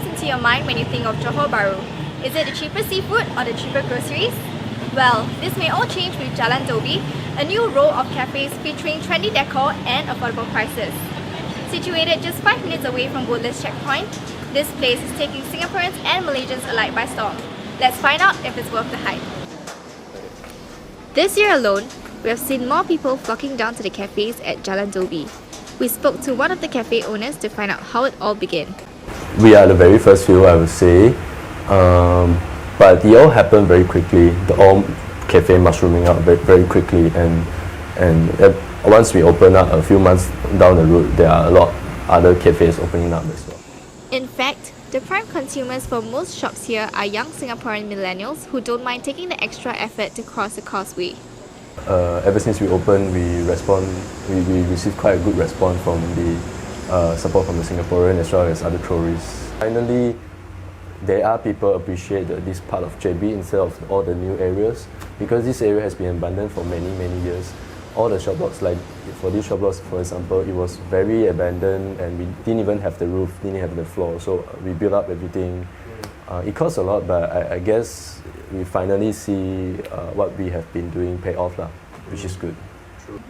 comes into your mind when you think of Johor Bahru? Is it the cheaper seafood or the cheaper groceries? Well, this may all change with Jalan Dhoby, a new row of cafes featuring trendy decor and affordable prices. Situated just 5 minutes away from Woodlands Checkpoint, this place is taking Singaporeans and Malaysians alike by storm. Let's find out if it's worth the hype. This year alone, we have seen more people flocking down to the cafes at Jalan Dhoby. We spoke to one of the cafe owners to find out how it all began. We are the very first few, I would say, but it all happened very quickly. The all cafe mushrooming out very quickly, and once we open up a few months down the road, there are a lot other cafes opening up as well. In fact, the prime consumers for most shops here are young Singaporean millennials who don't mind taking the extra effort to cross the causeway. Ever since we opened, we received quite a good response from the support from the Singaporean as well as other tourists. Finally, there are people appreciate this part of JB instead of all the new areas, because this area has been abandoned for many years. All the shop blocks, like for these shop blocks, for example, it was very abandoned and we didn't even have the roof, didn't have the floor, so we built up everything. It costs a lot, but I guess we finally see what we have been doing pay off, which is good.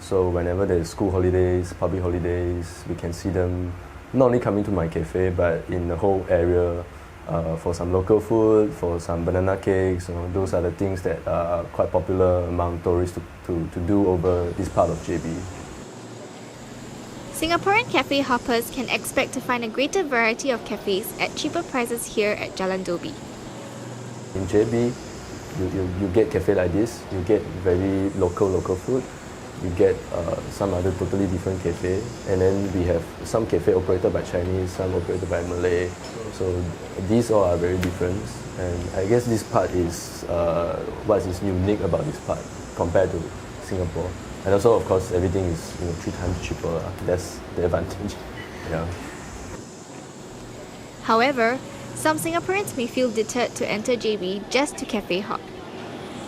So whenever there's school holidays, public holidays, we can see them not only coming to my cafe, but in the whole area for some local food, for some banana cakes. Those are the things that are quite popular among tourists to do over this part of JB. Singaporean cafe hoppers can expect to find a greater variety of cafes at cheaper prices here at Jalan Dhoby. In JB, you get cafe like this, you get very local food, you get some other totally different cafe, and then we have some cafe operated by Chinese, some operated by Malay. So these all are very different, and I guess this part is what is unique about this part compared to Singapore. And also, of course, everything is 3 times cheaper. That's the advantage. Yeah. However, some Singaporeans may feel deterred to enter JB just to cafe hop.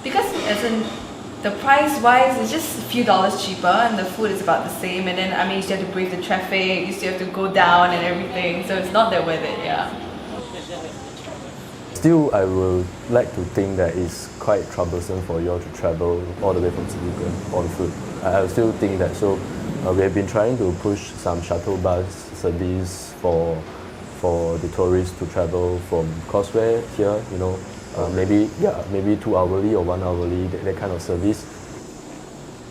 Because as in the price wise, it's just a few dollars cheaper and the food is about the same, and then you still have to brave the traffic, you still have to go down and everything, so it's not that worth it, yeah. Still, I would like to think that it's quite troublesome for you all to travel all the way from Siloam on foot. I still think that, so we have been trying to push some shuttle bus service for the tourists to travel from Causeway here, maybe 2 hourly or 1 hourly, that kind of service.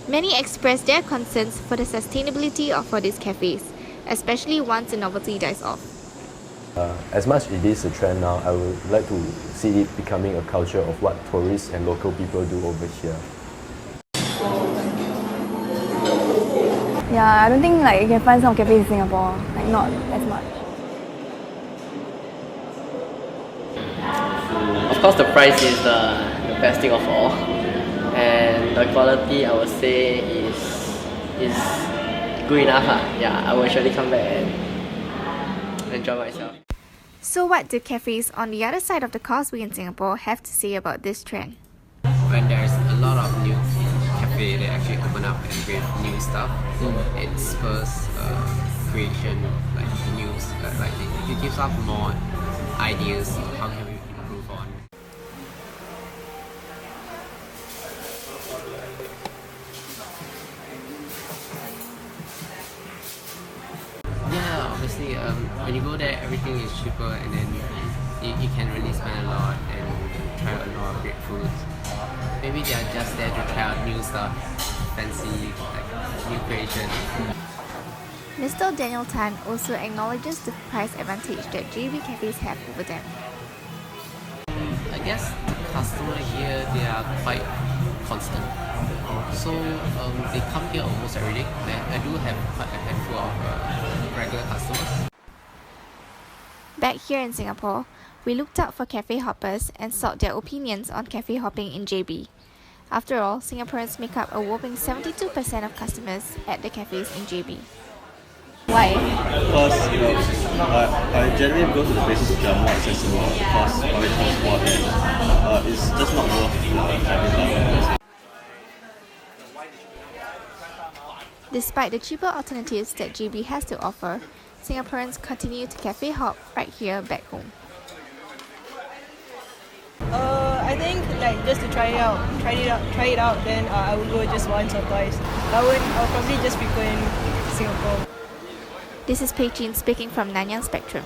Many express their concerns for the sustainability of these cafes, especially once the novelty dies off. As much it is a trend now, I would like to see it becoming a culture of what tourists and local people do over here. Yeah, I don't think you can find some cafes in Singapore, not as much. Of course, the price is the best thing of all, and the quality I would say is good enough. Yeah, I will surely come back and enjoy myself. So what do cafes on the other side of the causeway in Singapore have to say about this trend? When there's a lot of new cafe that actually open up and with new stuff, it spurs creation, news, it gives us more ideas on how can we improve on. Yeah, obviously, when you go there, everything is cheaper, and then you can really spend a lot and try out a lot of great foods. Maybe they are just there to try out new stuff, fancy, new creation. Mr. Daniel Tan also acknowledges the price advantage that JB cafes have over them. I guess the customer here, they are quite constant. So they come here almost every day. I do have quite a handful of regular customers. Back here in Singapore, we looked out for cafe hoppers and sought their opinions on cafe hopping in JB. After all, Singaporeans make up a whopping 72% of customers at the cafes in JB. Why? Because I generally go to the places which are more accessible, because public transport and it's just not worth traveling. Despite the cheaper alternatives that JB has to offer, Singaporeans continue to cafe hop right here back home. like just to try it out, then I would go just once or twice. I'll probably just frequent Singapore. This is Pei Jin speaking from Nanyang Spectrum.